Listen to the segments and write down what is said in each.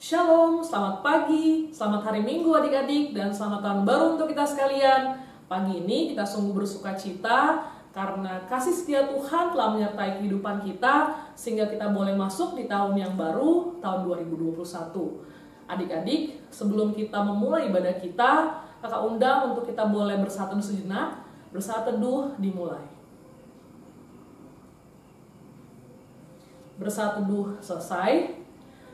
Shalom, selamat pagi, selamat hari Minggu adik-adik, dan selamat tahun baru untuk kita sekalian. Pagi ini kita sungguh bersuka cita karena kasih setia Tuhan telah menyertai kehidupan kita sehingga kita boleh masuk di tahun yang baru, tahun 2021. Adik-adik, sebelum kita memulai ibadah kita, kakak undang untuk kita boleh bersatu sejenak, bersaat teduh dimulai. Bersaat teduh selesai.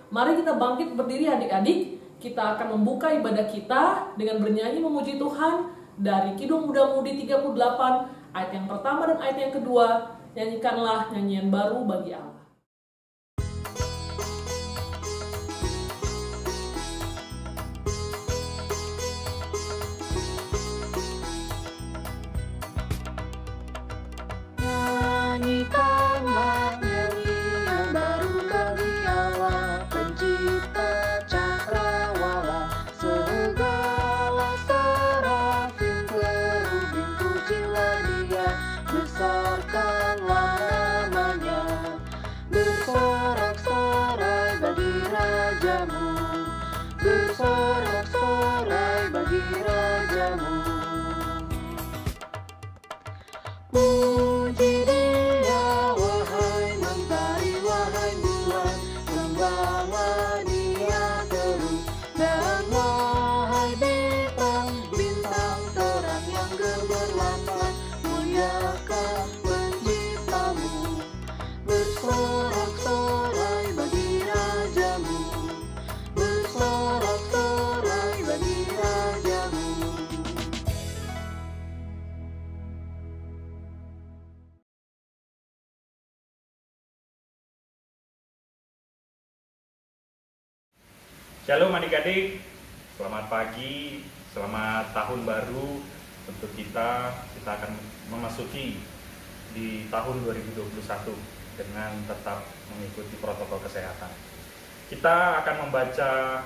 Mari kita bangkit berdiri adik-adik. Kita akan membuka ibadah kita dengan bernyanyi memuji Tuhan dari Kidung Muda-Mudi 38 ayat yang pertama dan ayat yang kedua. Nyanyikanlah nyanyian baru bagi Allah. Nyanyikanlah nyanyian baru bagi Allah, pencipta cakrawala, segala serafim kerubim pujilah Dia, besarkanlah namanya, bersorak-sorai bagi rajamu, bersorak-sorai bagi rajamu. Puji Dia, wahai mentari, wahai bulan, membawa Dia terus, dan wahai bintang-bintang terang yang gemerlapan, muliakan penciptamu, bersorak-sorai bagi rajamu, bersorak-sorai bagi rajamu. Shalom adik-adik, selamat pagi, selamat tahun baru untuk kita akan memasuki di tahun 2021 dengan tetap mengikuti protokol kesehatan. Kita akan membaca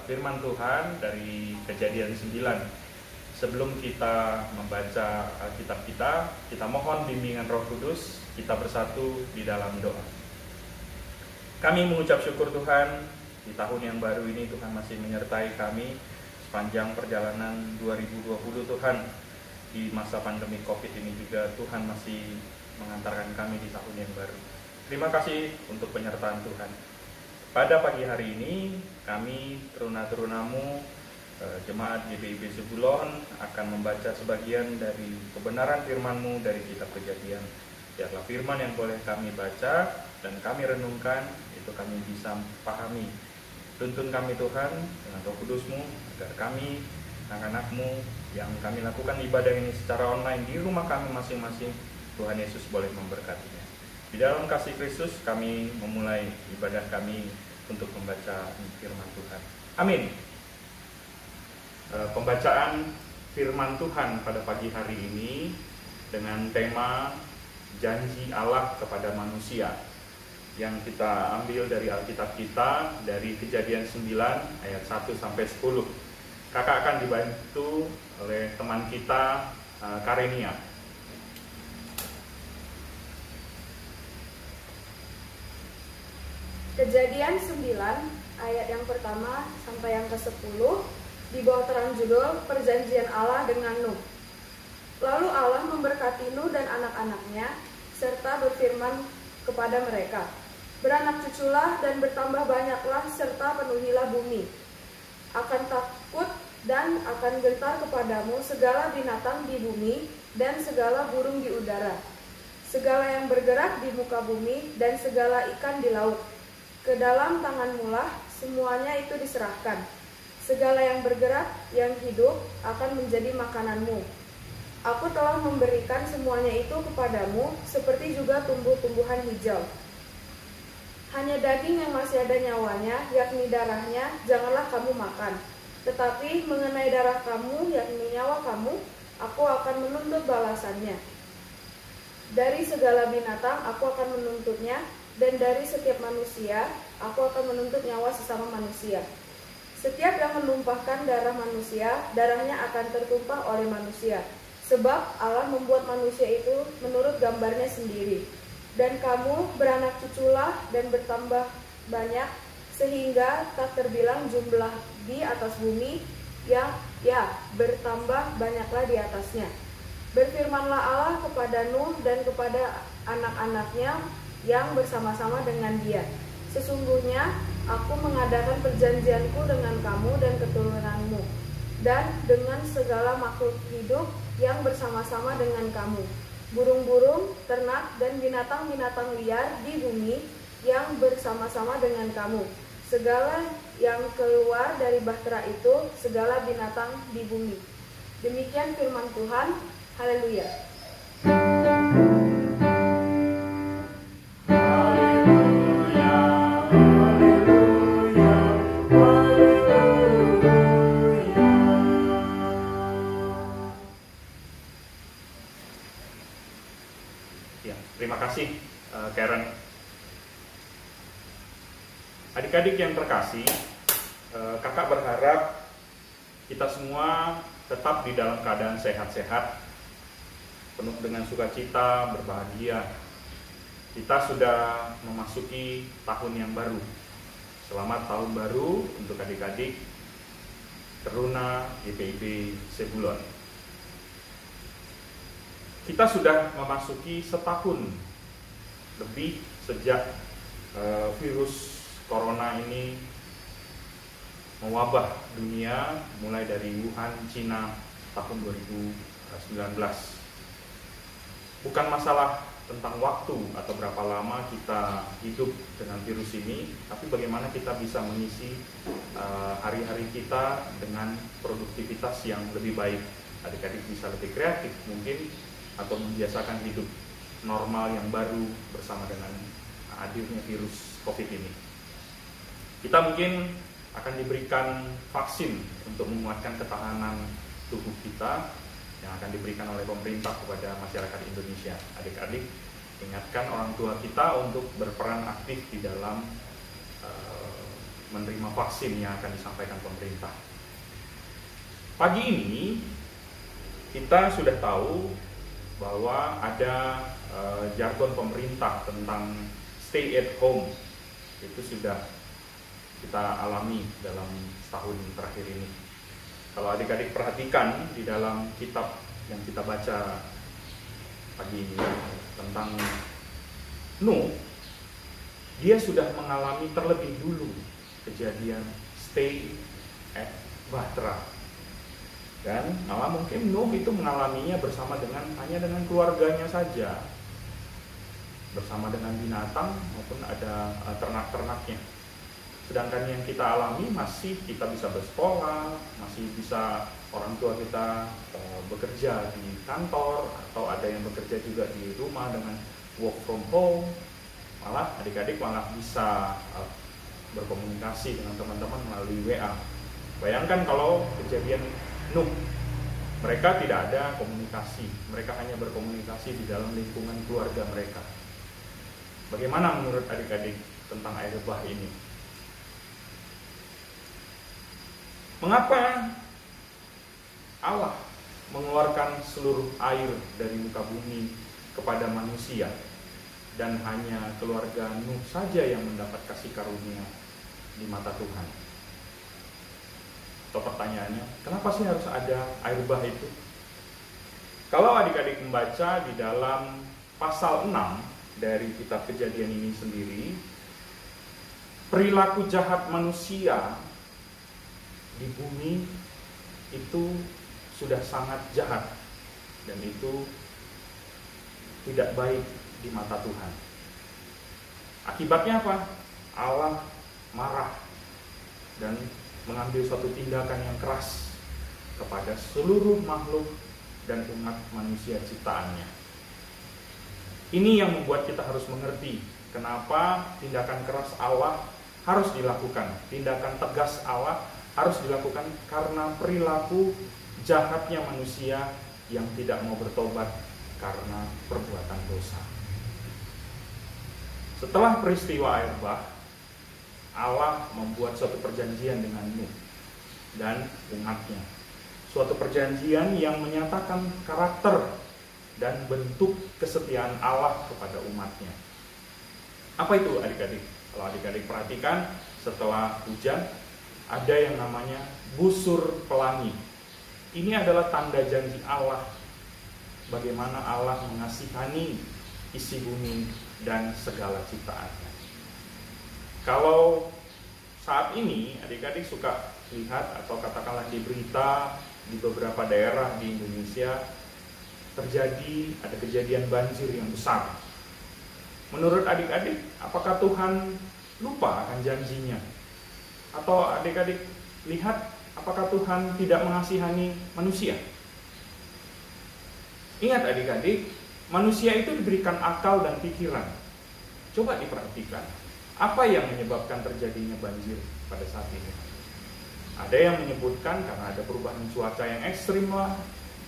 firman Tuhan dari Kejadian 9. Sebelum kita membaca Alkitab kita mohon bimbingan Roh Kudus, kita bersatu di dalam doa. Kami mengucap syukur Tuhan, di tahun yang baru ini Tuhan masih menyertai kami sepanjang perjalanan 2020 Tuhan. Di masa pandemi COVID ini juga Tuhan masih mengantarkan kami di tahun yang baru. Terima kasih untuk penyertaan Tuhan. Pada pagi hari ini kami teruna-terunamu jemaat GBIB Zebulon akan membaca sebagian dari kebenaran firman-Mu dari kitab Kejadian. Biarlah firman yang boleh kami baca dan kami renungkan itu kami bisa pahami. Tuntun kami Tuhan dengan Roh Kudus-Mu agar kami, anak-anak-Mu yang kami lakukan ibadah ini secara online di rumah kami masing-masing, Tuhan Yesus boleh memberkatinya. Di dalam kasih Kristus kami memulai ibadah kami untuk membaca firman Tuhan. Amin. Pembacaan firman Tuhan pada pagi hari ini dengan tema janji Allah kepada manusia, yang kita ambil dari Alkitab kita dari Kejadian 9 ayat 1 sampai 10. Kakak akan dibantu oleh teman kita Karenia. Kejadian 9 ayat yang pertama sampai yang ke-10 di bawah terang judul Perjanjian Allah dengan Nuh. Lalu Allah memberkati Nuh dan anak-anaknya serta berfirman kepada mereka, beranak cuculah dan bertambah banyaklah serta penuhilah bumi. Akan takut dan akan gentar kepadamu segala binatang di bumi dan segala burung di udara, segala yang bergerak di muka bumi dan segala ikan di laut. Ke dalam tanganmulah semuanya itu diserahkan. Segala yang bergerak, yang hidup akan menjadi makananmu. Aku telah memberikan semuanya itu kepadamu seperti juga tumbuh-tumbuhan hijau. Hanya daging yang masih ada nyawanya, yakni darahnya, janganlah kamu makan. Tetapi mengenai darah kamu, yakni nyawa kamu, aku akan menuntut balasannya. Dari segala binatang aku akan menuntutnya, dan dari setiap manusia aku akan menuntut nyawa sesama manusia. Setiap yang menumpahkan darah manusia, darahnya akan tertumpah oleh manusia. Sebab Allah membuat manusia itu menurut gambarnya sendiri. Dan kamu beranak cuculah dan bertambah banyak sehingga tak terbilang jumlah di atas bumi yang bertambah banyaklah di atasnya. Berfirmanlah Allah kepada Nuh dan kepada anak-anaknya yang bersama-sama dengan dia. Sesungguhnya aku mengadakan perjanjianku dengan kamu dan keturunanmu, dan dengan segala makhluk hidup yang bersama-sama dengan kamu, burung-burung, ternak, dan binatang-binatang liar di bumi yang bersama-sama dengan kamu, segala yang keluar dari bahtera itu, segala binatang di bumi. Demikian firman Tuhan. Haleluya. Ya, terima kasih Karen. Adik-adik yang terkasih, kakak berharap kita semua tetap di dalam keadaan sehat-sehat, penuh dengan sukacita, berbahagia. Kita sudah memasuki tahun yang baru. Selamat tahun baru untuk adik-adik Teruna GPIB Sebulon. Kita sudah memasuki setahun lebih sejak virus corona ini mewabah dunia, mulai dari Wuhan, Cina tahun 2019. Bukan masalah tentang waktu atau berapa lama kita hidup dengan virus ini, tapi bagaimana kita bisa mengisi hari-hari kita dengan produktivitas yang lebih baik. Adik-adik bisa lebih kreatif mungkin, atau membiasakan hidup normal yang baru bersama dengan hadirnya virus COVID ini. Kita mungkin akan diberikan vaksin untuk menguatkan ketahanan tubuh kita yang akan diberikan oleh pemerintah kepada masyarakat Indonesia. Adik-adik, ingatkan orang tua kita untuk berperan aktif di dalam menerima vaksin yang akan disampaikan pemerintah. Pagi ini kita sudah tahu bahwa ada jargon pemerintah tentang stay at home. Itu sudah kita alami dalam setahun terakhir ini. Kalau adik-adik perhatikan di dalam kitab yang kita baca pagi ini tentang Nuh, dia sudah mengalami terlebih dulu kejadian stay at bahtera. Dan malah mungkin Nuh itu mengalaminya hanya dengan keluarganya saja, bersama dengan binatang maupun ada ternak-ternaknya. Sedangkan yang kita alami masih kita bisa bersekolah, masih bisa orang tua kita bekerja di kantor, atau ada yang bekerja juga di rumah dengan work from home. Malah adik-adik malah bisa berkomunikasi dengan teman-teman melalui WA. Bayangkan kalau kejadian Nuh, mereka tidak ada komunikasi, mereka hanya berkomunikasi di dalam lingkungan keluarga mereka. Bagaimana menurut adik-adik tentang air bah ini? Mengapa Allah mengeluarkan seluruh air dari muka bumi kepada manusia dan hanya keluarga Nuh saja yang mendapat kasih karunia di mata Tuhan? Atau pertanyaannya, kenapa sih harus ada air bah itu? Kalau adik-adik membaca di dalam pasal 6 dari kitab Kejadian ini sendiri, perilaku jahat manusia di bumi itu sudah sangat jahat, dan itu tidak baik di mata Tuhan. Akibatnya apa? Allah marah dan mengambil suatu tindakan yang keras kepada seluruh makhluk dan umat manusia ciptaannya. Ini yang membuat kita harus mengerti kenapa tindakan keras Allah harus dilakukan. Tindakan tegas Allah harus dilakukan karena perilaku jahatnya manusia yang tidak mau bertobat karena perbuatan dosa. Setelah peristiwa air bah, Allah membuat suatu perjanjian dengan Nuh dan umatnya. Suatu perjanjian yang menyatakan karakter dan bentuk kesetiaan Allah kepada umatnya. Apa itu adik-adik? Kalau adik-adik perhatikan, setelah hujan, ada yang namanya busur pelangi. Ini adalah tanda janji Allah, bagaimana Allah mengasihani isi bumi dan segala ciptaannya. Kalau saat ini adik-adik suka lihat atau katakanlah di berita di beberapa daerah di Indonesia ada kejadian banjir yang besar. Menurut adik-adik, apakah Tuhan lupa akan janjinya? Atau adik-adik lihat apakah Tuhan tidak mengasihani manusia? Ingat adik-adik, manusia itu diberikan akal dan pikiran. Coba diperhatikan, apa yang menyebabkan terjadinya banjir pada saat ini? Ada yang menyebutkan karena ada perubahan cuaca yang ekstrim lah.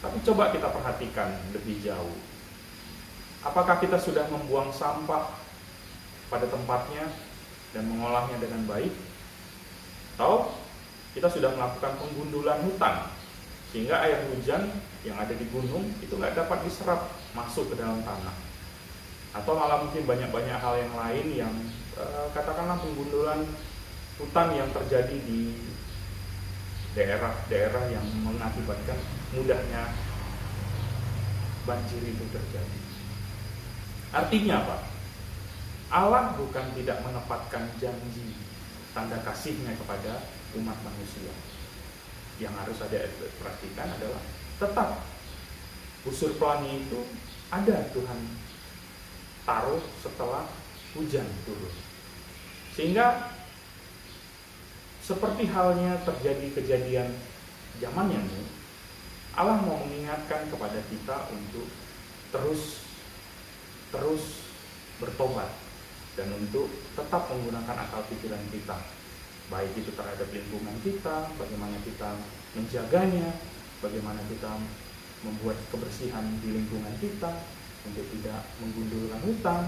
Tapi coba kita perhatikan lebih jauh. Apakah kita sudah membuang sampah pada tempatnya dan mengolahnya dengan baik? Atau kita sudah melakukan penggundulan hutan sehingga air hujan yang ada di gunung itu nggak dapat diserap masuk ke dalam tanah? Atau malah mungkin banyak-banyak hal yang lain yang katakanlah penggundulan hutan yang terjadi di daerah-daerah yang mengakibatkan mudahnya banjir itu terjadi. Artinya apa? Allah bukan tidak menepatkan janji tanda kasihnya kepada umat manusia. Yang harus ada perhatikan adalah tetap busur pelangi itu ada Tuhan taruh setelah hujan turun. Sehingga seperti halnya terjadi kejadian zaman yang Nuh, Allah mau mengingatkan kepada kita untuk terus bertobat dan untuk tetap menggunakan akal pikiran kita, baik itu terhadap lingkungan kita, bagaimana kita menjaganya, bagaimana kita membuat kebersihan di lingkungan kita untuk tidak menggundulkan hutan.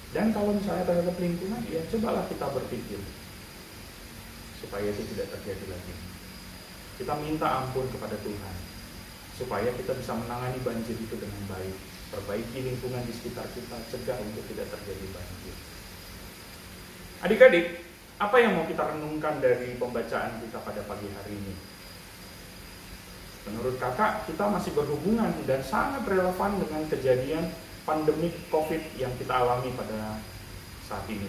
Dan kalau misalnya terhadap lingkungan, ya cobalah kita berpikir supaya itu tidak terjadi lagi. Kita minta ampun kepada Tuhan supaya kita bisa menangani banjir itu dengan baik, perbaiki lingkungan di sekitar kita, cegah untuk tidak terjadi banjir. Adik-adik, apa yang mau kita renungkan dari pembacaan kita pada pagi hari ini? Menurut kakak, kita masih berhubungan dan sangat relevan dengan kejadian pandemi COVID yang kita alami pada saat ini.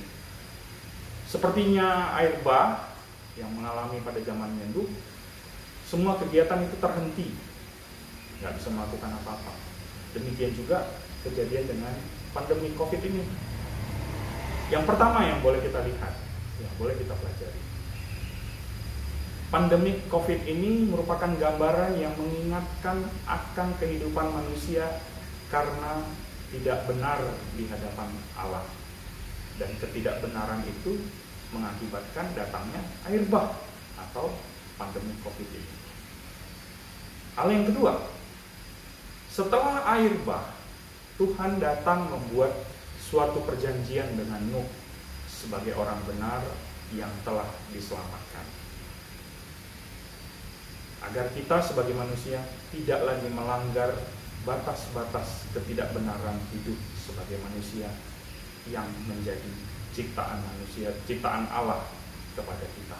Sepertinya air bah yang mengalami pada zamannya Nuh, semua kegiatan itu terhenti, nggak bisa melakukan apa-apa. Demikian juga kejadian dengan pandemi COVID ini. Yang pertama yang boleh kita lihat, yang boleh kita pelajari, pandemi COVID ini merupakan gambaran yang mengingatkan akan kehidupan manusia karena tidak benar di hadapan Allah. Dan ketidakbenaran itu mengakibatkan datangnya air bah atau pandemi COVID ini. Hal yang kedua, setelah air bah, Tuhan datang membuat suatu perjanjian dengan Nuh sebagai orang benar yang telah diselamatkan. Agar kita sebagai manusia tidak lagi melanggar batas-batas ketidakbenaran hidup sebagai manusia yang menjadi ciptaan manusia, ciptaan Allah kepada kita.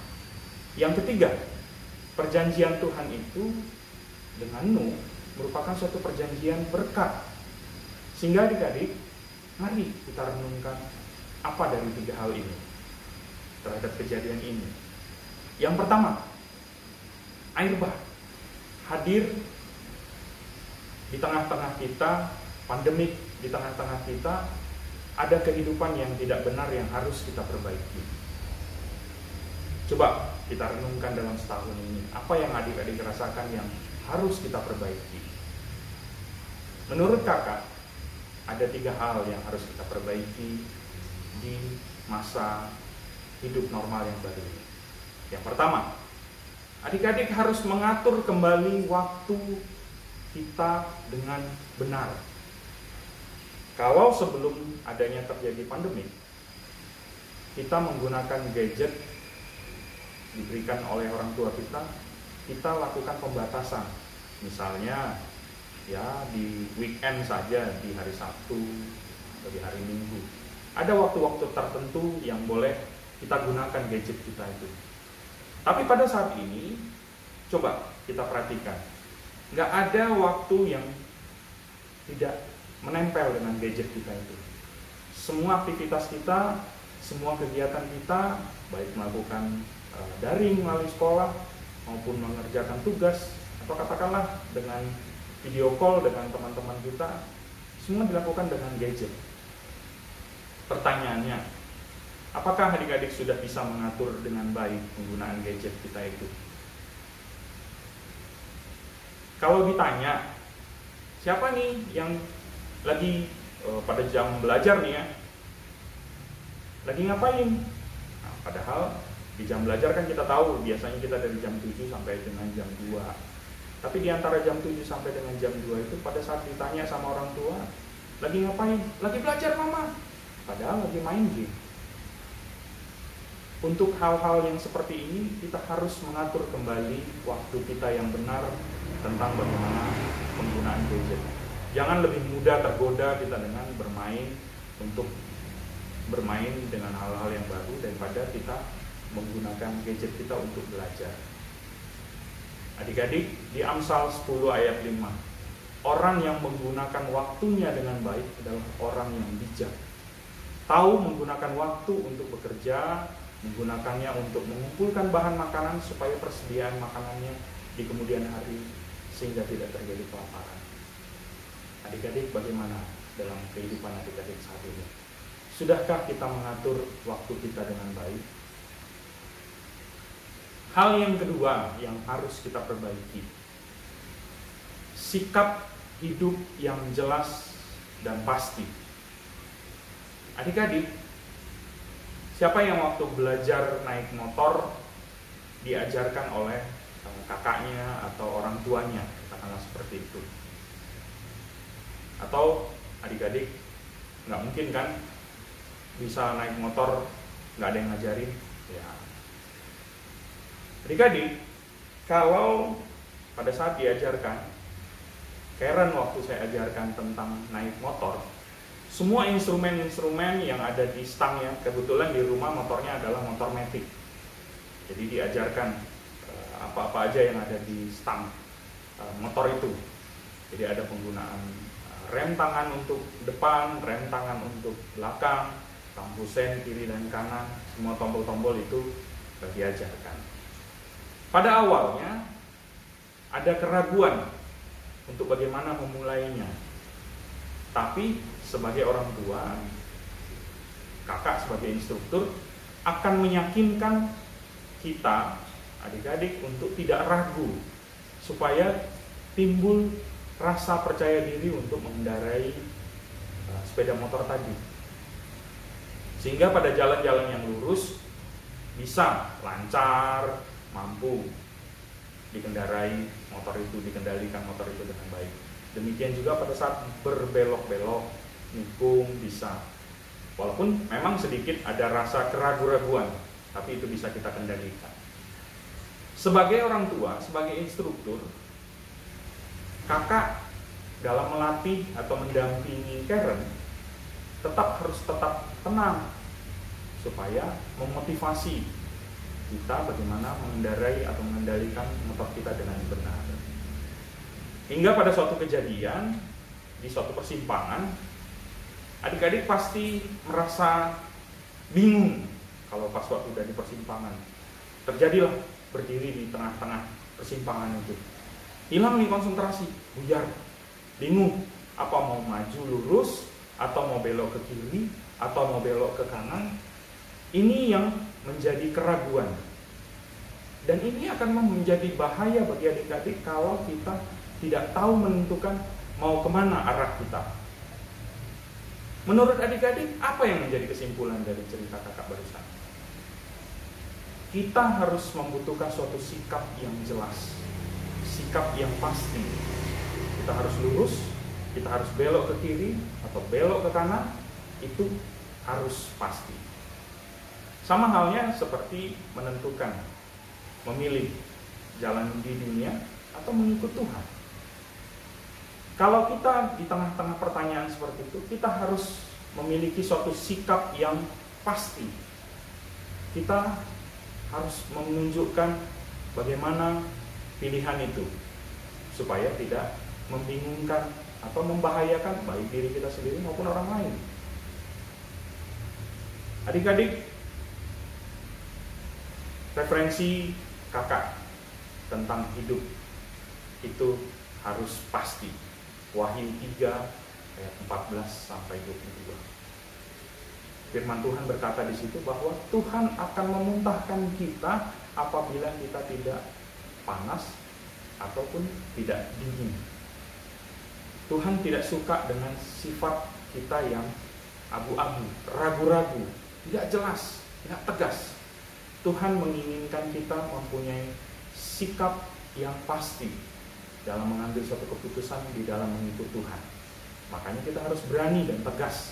Yang ketiga, perjanjian Tuhan itu dengan Nuh merupakan suatu perjanjian berkat. Sehingga adik-adik, mari kita renungkan apa dari tiga hal ini terhadap kejadian ini. Yang pertama, air bah hadir di tengah-tengah kita, pandemik di tengah-tengah kita, ada kehidupan yang tidak benar yang harus kita perbaiki. Coba kita renungkan dalam setahun ini, apa yang adik-adik rasakan yang harus kita perbaiki? Menurut kakak, ada tiga hal yang harus kita perbaiki di masa hidup normal yang baru ini. Yang pertama, adik-adik harus mengatur kembali waktu kita dengan benar. Kalau sebelum adanya terjadi pandemi, kita menggunakan gadget diberikan oleh orang tua kita lakukan pembatasan. Misalnya, ya di weekend saja, di hari Sabtu atau di hari Minggu. Ada waktu-waktu tertentu yang boleh kita gunakan gadget kita itu. Tapi pada saat ini, coba kita perhatikan, nggak ada waktu yang tidak menempel dengan gadget kita itu. Semua aktivitas kita, semua kegiatan kita, baik melakukan daring melalui sekolah, maupun mengerjakan tugas, atau katakanlah dengan video call dengan teman-teman kita, semua dilakukan dengan gadget. Pertanyaannya, apakah adik-adik sudah bisa mengatur dengan baik penggunaan gadget kita itu? Kalau ditanya, siapa nih yang lagi pada jam belajar nih ya, lagi ngapain? Nah, padahal di jam belajar kan kita tahu biasanya kita dari jam 7 sampai dengan jam 2. Tapi di antara jam 7 sampai dengan jam 2 itu pada saat ditanya sama orang tua, lagi ngapain? Lagi belajar mama. Padahal lagi main game. Untuk hal-hal yang seperti ini kita harus mengatur kembali waktu kita yang benar tentang bagaimana penggunaan gadget. Jangan lebih mudah tergoda kita dengan bermain dengan hal-hal yang baru daripada kita menggunakan gadget kita untuk belajar. Adik-adik, di Amsal 10 ayat 5, orang yang menggunakan waktunya dengan baik adalah orang yang bijak. Tahu menggunakan waktu untuk bekerja, menggunakannya untuk mengumpulkan bahan makanan supaya persediaan makanannya di kemudian hari sehingga tidak terjadi kelaparan. Adik-adik, bagaimana dalam kehidupan adik-adik saat ini? Sudahkah kita mengatur waktu kita dengan baik? Hal yang kedua yang harus kita perbaiki, sikap hidup yang jelas dan pasti. Adik-adik, siapa yang waktu belajar naik motor diajarkan oleh kakaknya atau orang tuanya, katakanlah seperti itu? Atau adik-adik nggak mungkin kan bisa naik motor nggak ada yang ngajarin? Ya. Adik-adik, kalau pada saat diajarkan, Karen waktu saya ajarkan tentang naik motor, semua instrumen-instrumen yang ada di stangnya, kebetulan di rumah motornya adalah motor matic. Jadi diajarkan apa-apa aja yang ada di stang motor itu. Jadi ada penggunaan rem tangan untuk depan, rem tangan untuk belakang, lampu sen kiri dan kanan, semua tombol-tombol itu diajarkan. Pada awalnya ada keraguan untuk bagaimana memulainya. Tapi sebagai orang tua, kakak sebagai instruktur akan meyakinkan kita, adik-adik, untuk tidak ragu supaya timbul rasa percaya diri untuk mengendarai sepeda motor tadi. Sehingga pada jalan-jalan yang lurus bisa lancar, mampu dikendarai motor itu, dikendalikan motor itu dengan baik. Demikian juga pada saat berbelok-belok, nikung bisa. Walaupun memang sedikit ada rasa keraguan-raguan, tapi itu bisa kita kendalikan. Sebagai orang tua, sebagai instruktur, kakak dalam melatih atau mendampingi Karen harus tetap tenang supaya memotivasi kita bagaimana mengendarai atau mengendalikan motor kita dengan benar. Hingga pada suatu kejadian di suatu persimpangan, adik-adik pasti merasa bingung kalau pas waktu udah di persimpangan. Terjadilah berdiri di tengah-tengah persimpangan itu. Hilang nih konsentrasi, buyar, bingung, apa mau maju lurus, atau mau belok ke kiri, atau mau belok ke kanan. Ini yang menjadi keraguan. Dan ini akan menjadi bahaya bagi adik-adik kalau kita tidak tahu menentukan mau kemana arah kita. Menurut adik-adik, apa yang menjadi kesimpulan dari cerita kakak barusan? Kita harus membutuhkan suatu sikap yang jelas, sikap yang pasti. Kita harus lurus, kita harus belok ke kiri atau belok ke kanan, itu harus pasti. Sama halnya seperti menentukan, memilih jalan di dunia atau mengikut Tuhan. Kalau kita di tengah-tengah pertanyaan seperti itu, kita harus memiliki suatu sikap yang pasti. kita harus menunjukkan bagaimana pilihan itu supaya tidak membingungkan atau membahayakan baik diri kita sendiri maupun orang lain. Adik-adik, referensi kakak tentang hidup itu harus pasti. Wahyu 3 ayat 14 sampai 22. Firman Tuhan berkata di situ bahwa Tuhan akan memuntahkan kita apabila kita tidak panas ataupun tidak dingin. Tuhan tidak suka dengan sifat kita yang abu-abu, ragu-ragu, tidak jelas, tidak tegas. Tuhan menginginkan kita mempunyai sikap yang pasti dalam mengambil suatu keputusan di dalam mengikut Tuhan. Makanya kita harus berani dan tegas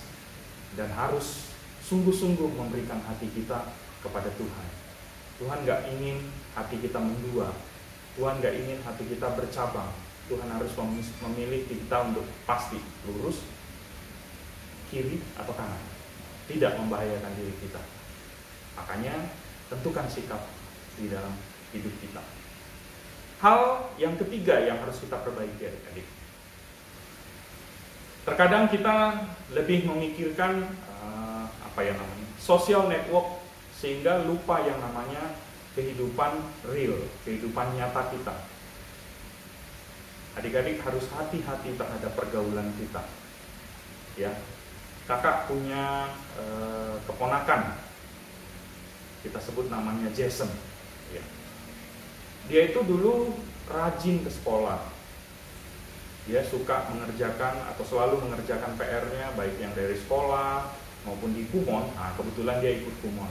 dan harus sungguh-sungguh memberikan hati kita kepada Tuhan. Tuhan gak ingin hati kita mendua. Tuhan gak ingin hati kita bercabang. Tuhan harus memilih kita untuk pasti lurus, kiri atau kanan, tidak membahayakan diri kita. Makanya tentukan sikap di dalam hidup kita. Hal yang ketiga yang harus kita perbaiki, adik-adik. Terkadang kita lebih memikirkan social network sehingga lupa yang namanya kehidupan real, kehidupan nyata kita. Adik-adik harus hati-hati terhadap pergaulan kita. Ya, kakak punya keponakan, kita sebut namanya Jason. Ya. Dia itu dulu rajin ke sekolah. Dia suka mengerjakan atau selalu mengerjakan PR-nya, baik yang dari sekolah maupun di Kumon. Nah, kebetulan dia ikut Kumon.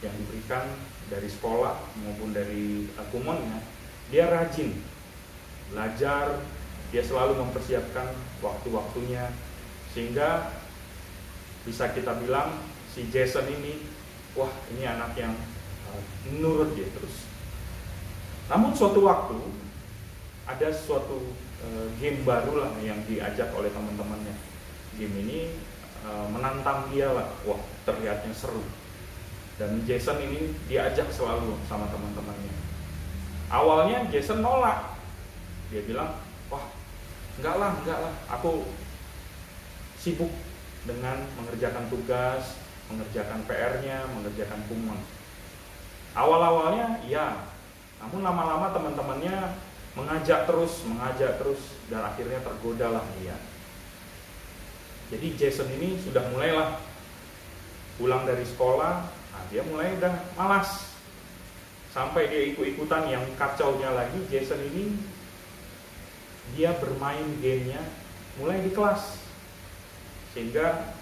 Yang diberikan dari sekolah maupun dari Kumonnya, dia rajin belajar, dia selalu mempersiapkan waktu-waktunya, sehingga bisa kita bilang si Jason ini, wah ini anak yang nurut dia terus. Namun suatu waktu ada suatu game baru lah yang diajak oleh teman-temannya. Game ini menantang dia lah, wah terlihatnya seru. Dan Jason ini diajak selalu sama teman-temannya. Awalnya Jason nolak. Dia bilang, wah enggak lah, aku sibuk dengan mengerjakan tugas, mengerjakan PR-nya, mengerjakan Kumon. Awal-awalnya ya, namun lama-lama teman-temannya mengajak terus, dan akhirnya tergodalah dia. Jadi Jason ini sudah mulailah pulang dari sekolah, nah dia mulai udah malas. Sampai dia ikut-ikutan yang kacaunya lagi, Jason ini dia bermain gamenya mulai di kelas. Sehingga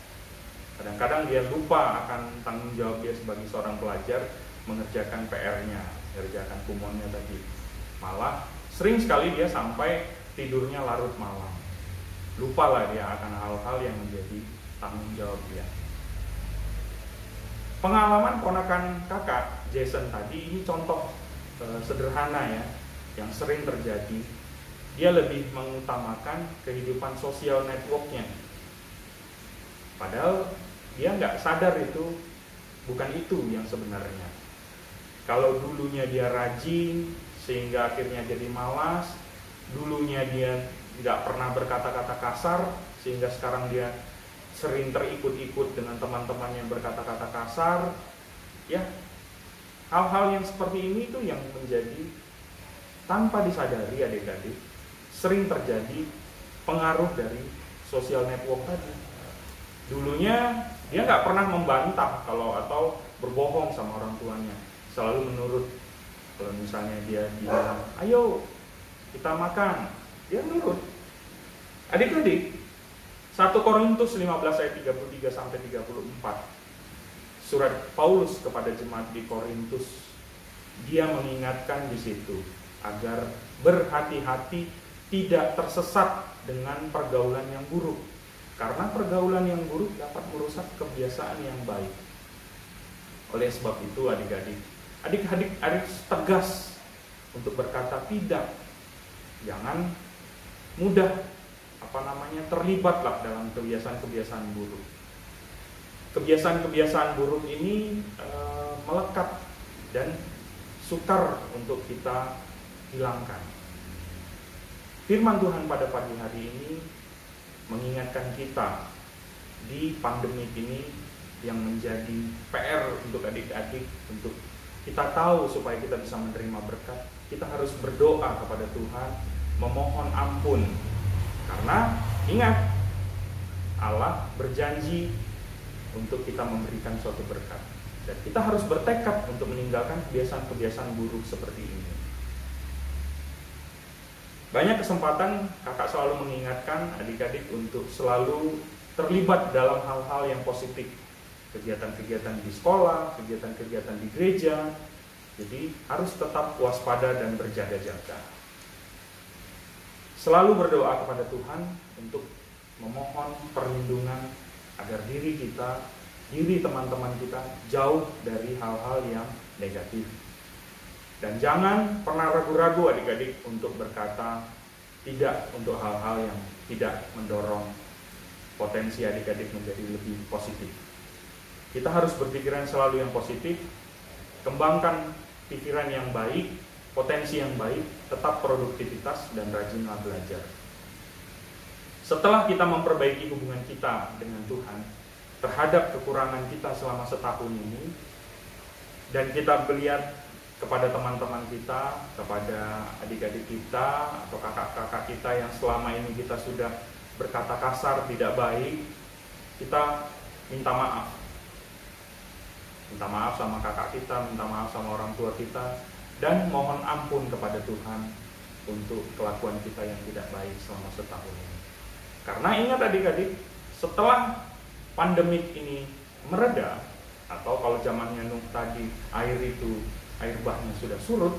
kadang-kadang dia lupa akan tanggung jawab dia sebagai seorang pelajar, mengerjakan PR-nya, mengerjakan Kumonnya tadi. Malah sering sekali dia sampai tidurnya larut malam. Lupalah dia akan hal-hal yang menjadi tanggung jawab dia. Pengalaman ponakan kakak Jason tadi ini contoh sederhana ya, yang sering terjadi. Dia lebih mengutamakan kehidupan sosial networknya. Padahal dia nggak sadar itu bukan itu yang sebenarnya. Kalau dulunya dia rajin sehingga akhirnya jadi malas, dulunya dia nggak pernah berkata-kata kasar sehingga sekarang dia sering terikut-ikut dengan teman-teman yang berkata-kata kasar, ya hal-hal yang seperti ini tuh yang menjadi tanpa disadari adik-adik sering terjadi pengaruh dari social network tadi. Dulunya dia nggak pernah membantah atau berbohong sama orang tuanya, selalu menurut. Kalau misalnya dia bilang, ayo kita makan, dia nurut. Adik-adik, 1 Korintus 15 ayat 33 sampai 34. Surat Paulus kepada jemaat di Korintus, dia mengingatkan di situ agar berhati-hati tidak tersesat dengan pergaulan yang buruk. Karena pergaulan yang buruk dapat merusak kebiasaan yang baik. Oleh sebab itu adik-adik tegas untuk berkata tidak. Jangan mudah terlibatlah dalam kebiasaan-kebiasaan buruk. Kebiasaan-kebiasaan buruk ini melekat dan sukar untuk kita hilangkan. Firman Tuhan pada pagi hari ini mengingatkan kita di pandemi ini yang menjadi PR untuk adik-adik, untuk kita tahu supaya kita bisa menerima berkat, kita harus berdoa kepada Tuhan, memohon ampun. Karena ingat, Allah berjanji untuk kita memberikan suatu berkat. Dan kita harus bertekad untuk meninggalkan kebiasaan-kebiasaan buruk seperti ini. Banyak kesempatan kakak selalu mengingatkan adik-adik untuk selalu terlibat dalam hal-hal yang positif. Kegiatan-kegiatan di sekolah, kegiatan-kegiatan di gereja. Jadi harus tetap waspada dan berjaga-jaga. Selalu berdoa kepada Tuhan untuk memohon perlindungan agar diri kita, diri teman-teman kita jauh dari hal-hal yang negatif. Dan jangan pernah ragu-ragu adik-adik untuk berkata tidak untuk hal-hal yang tidak mendorong potensi adik-adik menjadi lebih positif. Kita harus berpikiran selalu yang positif, kembangkan pikiran yang baik, potensi yang baik, tetap produktivitas dan rajinlah belajar. Setelah kita memperbaiki hubungan kita dengan Tuhan terhadap kekurangan kita selama setahun ini, dan kita melihat kepada teman-teman kita, kepada adik-adik kita atau kakak-kakak kita yang selama ini kita sudah berkata kasar, tidak baik, kita minta maaf. Minta maaf sama kakak kita, minta maaf sama orang tua kita, dan mohon ampun kepada Tuhan untuk kelakuan kita yang tidak baik selama setahun ini. Karena ingat adik-adik, setelah pandemik ini mereda, atau kalau zamannya Nuh tadi air bahnya sudah surut,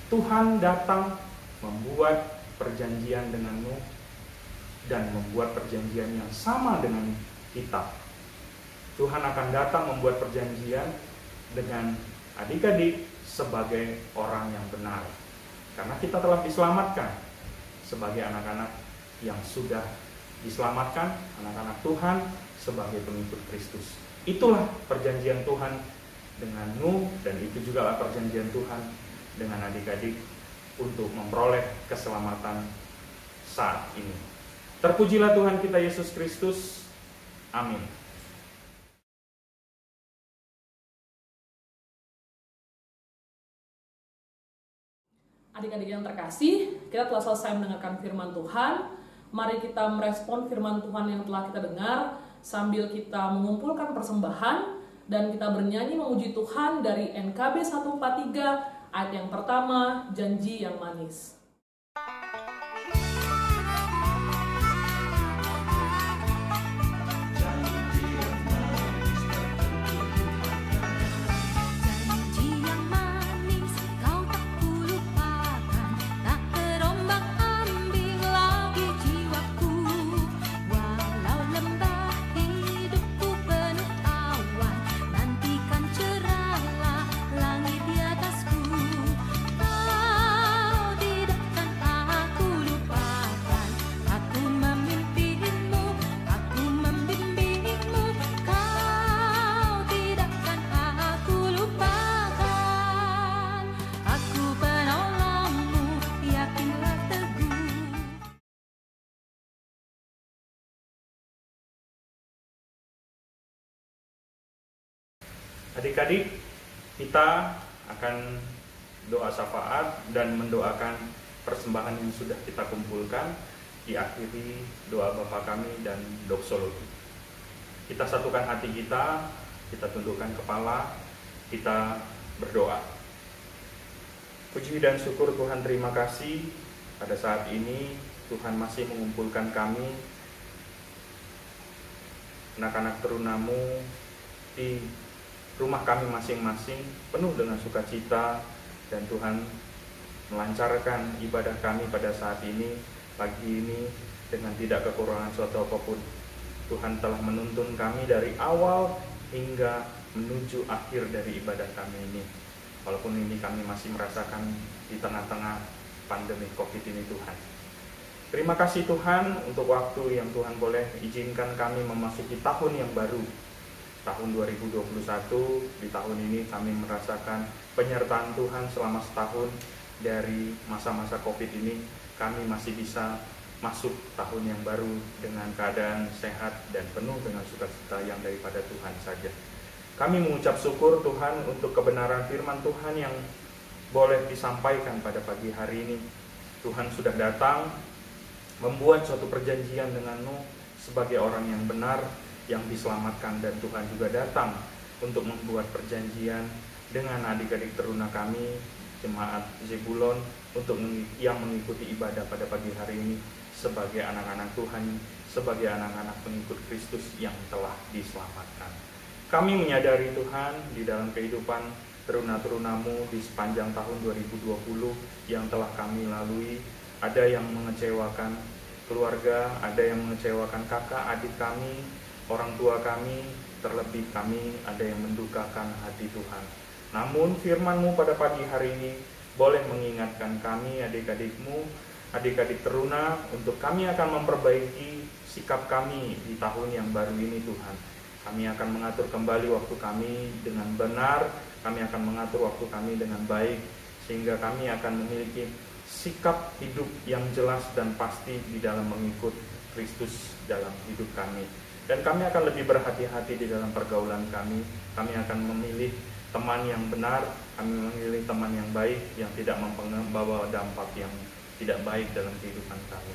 Tuhan datang membuat perjanjian dengan Nuh dan membuat perjanjian yang sama dengan kita. Tuhan akan datang membuat perjanjian dengan adik-adik sebagai orang yang benar. Karena kita telah diselamatkan sebagai anak-anak yang sudah diselamatkan, anak-anak Tuhan sebagai pengikut Kristus. Itulah perjanjian Tuhan dengan Nuh, dan itu juga lah perjanjian Tuhan dengan adik-adik untuk memperoleh keselamatan saat ini. Terpujilah Tuhan kita Yesus Kristus. Amin. Adik-adik yang terkasih, kita telah selesai mendengarkan firman Tuhan. Mari kita merespon firman Tuhan yang telah kita dengar sambil kita mengumpulkan persembahan dan kita bernyanyi memuji Tuhan dari NKB 143 ayat yang pertama, Janji yang Manis. Adik-adik, kita akan doa syafaat dan mendoakan persembahan yang sudah kita kumpulkan, diakhiri doa Bapa kami dan doksologi. Kita satukan hati kita tundukkan kepala, kita berdoa. Puji dan syukur Tuhan, terima kasih pada saat ini Tuhan masih mengumpulkan kami, anak-anak terunamu, di rumah kami masing-masing penuh dengan sukacita, dan Tuhan melancarkan ibadah kami pada saat ini, pagi ini, dengan tidak kekurangan suatu apapun. Tuhan telah menuntun kami dari awal hingga menuju akhir dari ibadah kami ini. Walaupun ini kami masih merasakan di tengah-tengah pandemi COVID ini, Tuhan. Terima kasih Tuhan untuk waktu yang Tuhan boleh izinkan kami memasuki tahun yang baru. tahun 2021. Di tahun ini kami merasakan penyertaan Tuhan selama setahun. Dari masa-masa Covid ini kami masih bisa masuk tahun yang baru dengan keadaan sehat dan penuh dengan sukacita yang daripada Tuhan saja. Kami mengucap syukur Tuhan untuk kebenaran firman Tuhan yang boleh disampaikan pada pagi hari ini. Tuhan sudah datang membuat suatu perjanjian dengan Nuh sebagai orang yang benar, yang diselamatkan, dan Tuhan juga datang untuk membuat perjanjian dengan adik-adik teruna kami, jemaat Zebulon, untuk yang mengikuti ibadah pada pagi hari ini sebagai anak-anak Tuhan, sebagai anak-anak pengikut Kristus yang telah diselamatkan. Kami menyadari Tuhan di dalam kehidupan teruna-terunamu di sepanjang tahun 2020 yang telah kami lalui, ada yang mengecewakan keluarga, ada yang mengecewakan kakak, adik kami, orang tua kami, terlebih kami ada yang mendukakan hati Tuhan. Namun firman-Mu pada pagi hari ini boleh mengingatkan kami, adik-adikmu, adik-adik teruna, untuk kami akan memperbaiki sikap kami di tahun yang baru ini Tuhan. Kami akan mengatur kembali waktu kami dengan benar, kami akan mengatur waktu kami dengan baik, sehingga kami akan memiliki sikap hidup yang jelas dan pasti di dalam mengikut Kristus dalam hidup kami. Dan kami akan lebih berhati-hati di dalam pergaulan kami akan memilih teman yang benar, kami memilih teman yang baik, yang tidak membawa dampak yang tidak baik dalam kehidupan kami.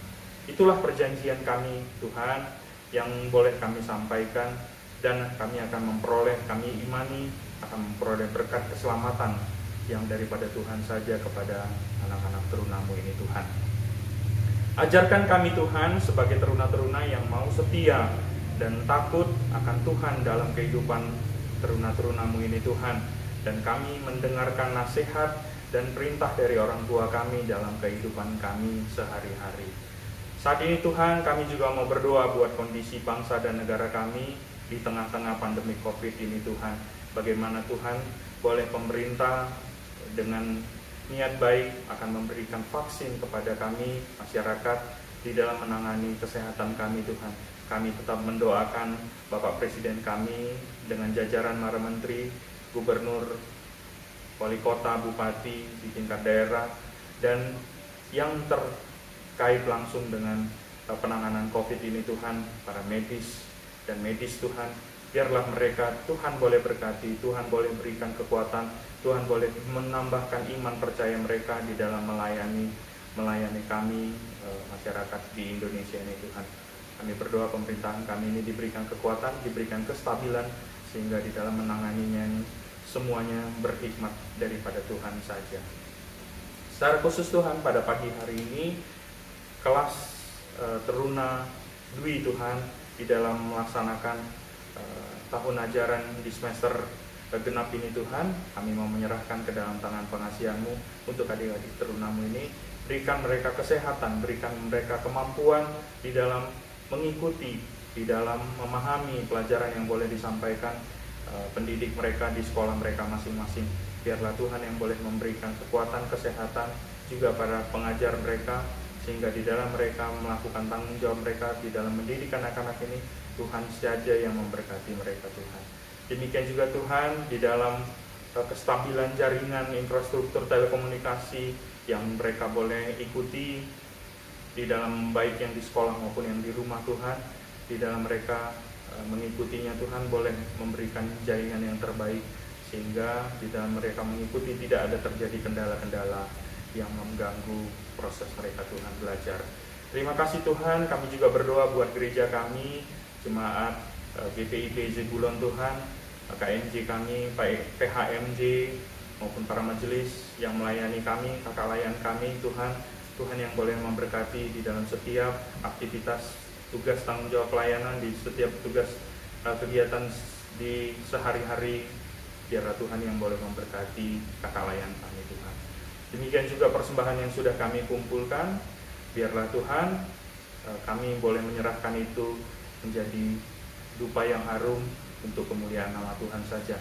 Itulah perjanjian kami Tuhan yang boleh kami sampaikan, dan kami akan memperoleh, kami imani akan memperoleh berkat keselamatan yang daripada Tuhan saja kepada anak-anak terunamu ini Tuhan. Ajarkan kami Tuhan sebagai teruna-teruna yang mau setia dan takut akan Tuhan dalam kehidupan teruna-terunamu ini Tuhan, dan kami mendengarkan nasihat dan perintah dari orang tua kami dalam kehidupan kami sehari-hari. Saat ini Tuhan, kami juga mau berdoa buat kondisi bangsa dan negara kami di tengah-tengah pandemi Covid ini Tuhan. Bagaimana Tuhan boleh pemerintah dengan niat baik akan memberikan vaksin kepada kami masyarakat di dalam menangani kesehatan kami Tuhan. Kami tetap mendoakan Bapak Presiden kami dengan jajaran para menteri, gubernur, wali kota, bupati di tingkat daerah, dan yang terkait langsung dengan penanganan COVID ini Tuhan, para medis dan medis Tuhan. Biarlah mereka Tuhan boleh berkati, Tuhan boleh berikan kekuatan, Tuhan boleh menambahkan iman percaya mereka di dalam melayani kami masyarakat di Indonesia ini Tuhan. Kami berdoa pemerintahan kami ini diberikan kekuatan, diberikan kestabilan, sehingga di dalam menanganinya semuanya berhikmat daripada Tuhan saja. Secara khusus Tuhan, pada pagi hari ini kelas teruna Dwi Tuhan di dalam melaksanakan tahun ajaran di semester genap ini Tuhan, kami mau menyerahkan ke dalam tangan pengasihan-Mu untuk adik-adik terunamu ini. Berikan mereka kesehatan, berikan mereka kemampuan di dalam mengikuti, di dalam memahami pelajaran yang boleh disampaikan pendidik mereka di sekolah mereka masing-masing. Biarlah Tuhan yang boleh memberikan kekuatan, kesehatan juga para pengajar mereka, sehingga di dalam mereka melakukan tanggung jawab mereka di dalam mendidik anak-anak ini, Tuhan saja yang memberkati mereka Tuhan. Demikian juga Tuhan di dalam kestabilan jaringan infrastruktur telekomunikasi yang mereka boleh ikuti di dalam baik yang di sekolah maupun yang di rumah Tuhan, di dalam mereka mengikutinya Tuhan boleh memberikan jaringan yang terbaik, sehingga di dalam mereka mengikuti tidak ada terjadi kendala-kendala yang mengganggu proses mereka Tuhan belajar. Terima kasih Tuhan, kami juga berdoa buat gereja kami, jemaat GPIB Zebulon Tuhan, KMJ kami, PHMJ maupun para majelis yang melayani kami, kakak layan kami Tuhan. Tuhan yang boleh memberkati di dalam setiap aktivitas, tugas tanggung jawab pelayanan, di setiap tugas kegiatan di sehari-hari. Biarlah Tuhan yang boleh memberkati kakak layan kami Tuhan. Demikian juga persembahan yang sudah kami kumpulkan. Biarlah Tuhan kami boleh menyerahkan itu menjadi dupa yang harum untuk kemuliaan nama Tuhan saja.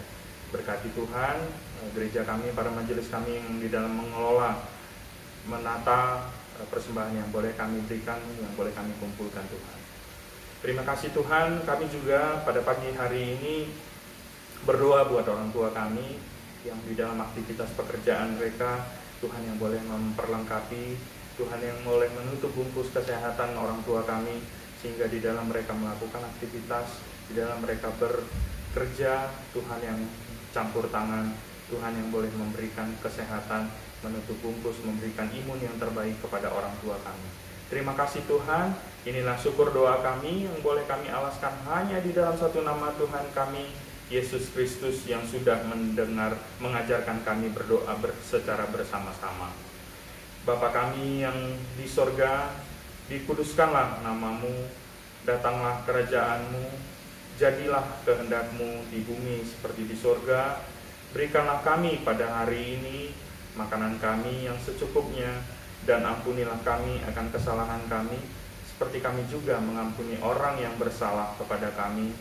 Berkati Tuhan gereja kami, para majelis kami yang di dalam mengelola, menata persembahan yang boleh kami berikan, yang boleh kami kumpulkan Tuhan. Terima kasih Tuhan, kami juga pada pagi hari ini berdoa buat orang tua kami yang di dalam aktivitas pekerjaan mereka. Tuhan yang boleh memperlengkapi, Tuhan yang boleh menutup bungkus kesehatan orang tua kami, sehingga di dalam mereka melakukan aktivitas, di dalam mereka bekerja, Tuhan yang campur tangan, Tuhan yang boleh memberikan kesehatan, menutup bungkus, memberikan imun yang terbaik kepada orang tua kami. Terima kasih Tuhan, inilah syukur doa kami yang boleh kami alaskan hanya di dalam satu nama Tuhan kami, Yesus Kristus, yang sudah mengajarkan kami berdoa secara bersama-sama. Bapa kami yang di sorga, dikuduskanlah namamu, datanglah kerajaanmu, jadilah kehendakmu di bumi seperti di sorga. Berikanlah kami pada hari ini makanan kami yang secukupnya, dan ampunilah kami akan kesalahan kami, seperti kami juga mengampuni orang yang bersalah kepada kami.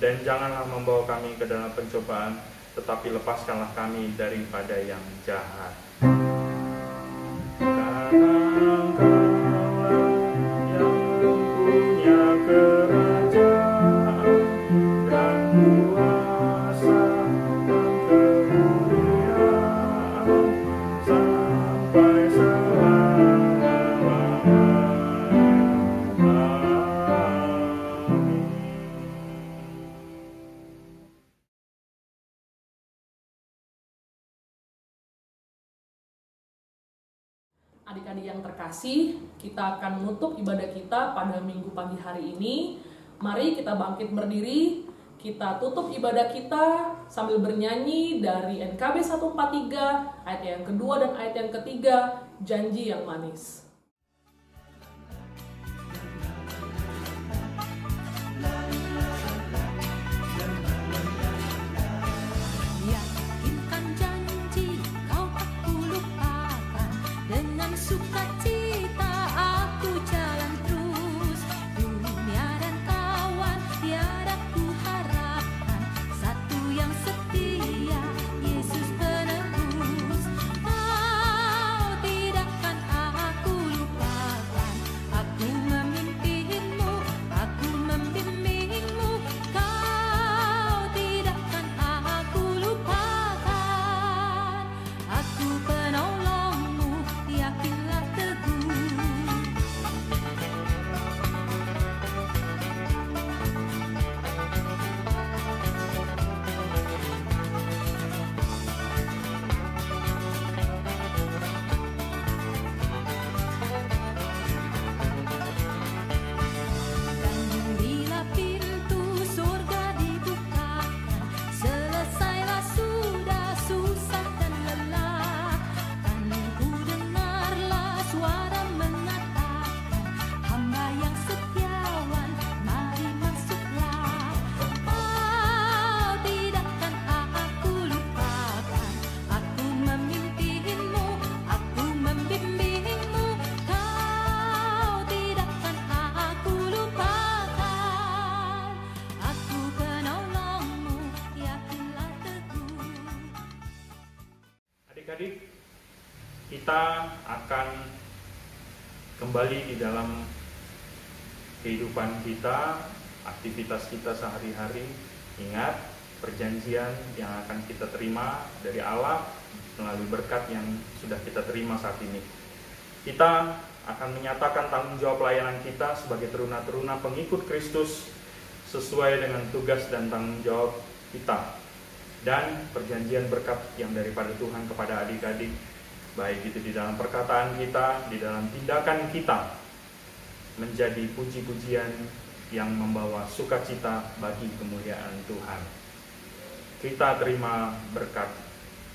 Dan janganlah membawa kami ke dalam pencobaan, tetapi lepaskanlah kami daripada yang jahat. Karena Engkaulah yang mempunyai kerajaan dan kuasa dan kemuliaan sampai selama-lamanya. Amin. Adik-adik yang terkasih, kita akan menutup ibadah kita pada minggu pagi hari ini. Mari kita bangkit berdiri, kita tutup ibadah kita sambil bernyanyi dari NKB 143, ayat yang kedua dan ayat yang ketiga, Janji yang Manis. Yakinkan janji kau aku lupakan, dengan sukacita aku jalan terus. Dunia dan kawan tiada ku harapkan, satu yang setia, Yesus penebus. Kau tidakkan aku lupakan, aku memimpinmu, aku membimbingmu. Kau tidakkan aku lupakan, aku penolongmu, yakinlah teguh. Dan bila pintu surga dibukakan, selesailah sudah susah dan lelah. Kan ku dengarlah suara mengatakan, hamba yang setiawan, mari masuklah. Kau tidakkan aku lupakan, aku memimpinmu, aku membimbingmu. Kau tidakkan aku lupakan, aku penolongmu, yakinlah teguh. Adik-adik, kita akan kembali di dalam kehidupan kita, aktivitas kita sehari-hari. Ingat perjanjian yang akan kita terima dari Allah melalui berkat yang sudah kita terima saat ini. Kita akan menyatakan tanggung jawab pelayanan kita sebagai teruna-teruna pengikut Kristus sesuai dengan tugas dan tanggung jawab kita, dan perjanjian berkat yang daripada Tuhan kepada adik-adik, baik itu di dalam perkataan kita, di dalam tindakan kita, menjadi puji-pujian yang membawa sukacita bagi kemuliaan Tuhan. Kita terima berkat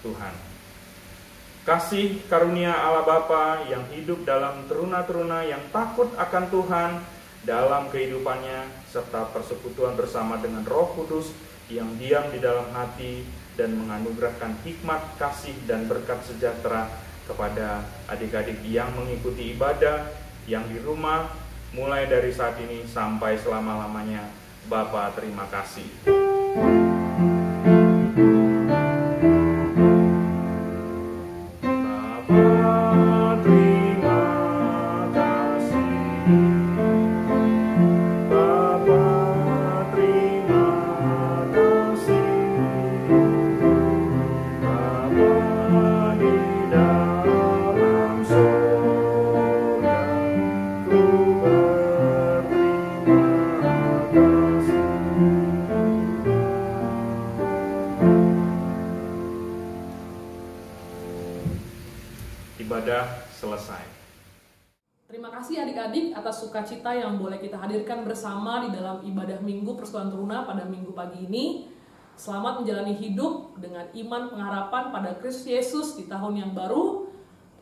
Tuhan. Kasih karunia Allah Bapa yang hidup dalam teruna-teruna yang takut akan Tuhan dalam kehidupannya, serta persekutuan bersama dengan Roh Kudus yang diam di dalam hati dan menganugerahkan hikmat, kasih, dan berkat sejahtera kepada adik-adik yang mengikuti ibadah, yang di rumah, mulai dari saat ini sampai selama-lamanya. Bapa, terima kasih. Bapa, terima kasih. Bapa, terima kasih. ibadah selesai. Terima kasih adik-adik atas sukacita yang boleh kita hadirkan bersama di dalam ibadah Minggu Persekutuan Teruna pada Minggu pagi ini. Selamat menjalani hidup dengan iman pengharapan pada Kristus Yesus di tahun yang baru.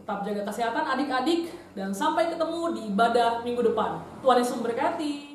Tetap jaga kesehatan adik-adik dan sampai ketemu di ibadah minggu depan. Tuhan Yesus memberkati.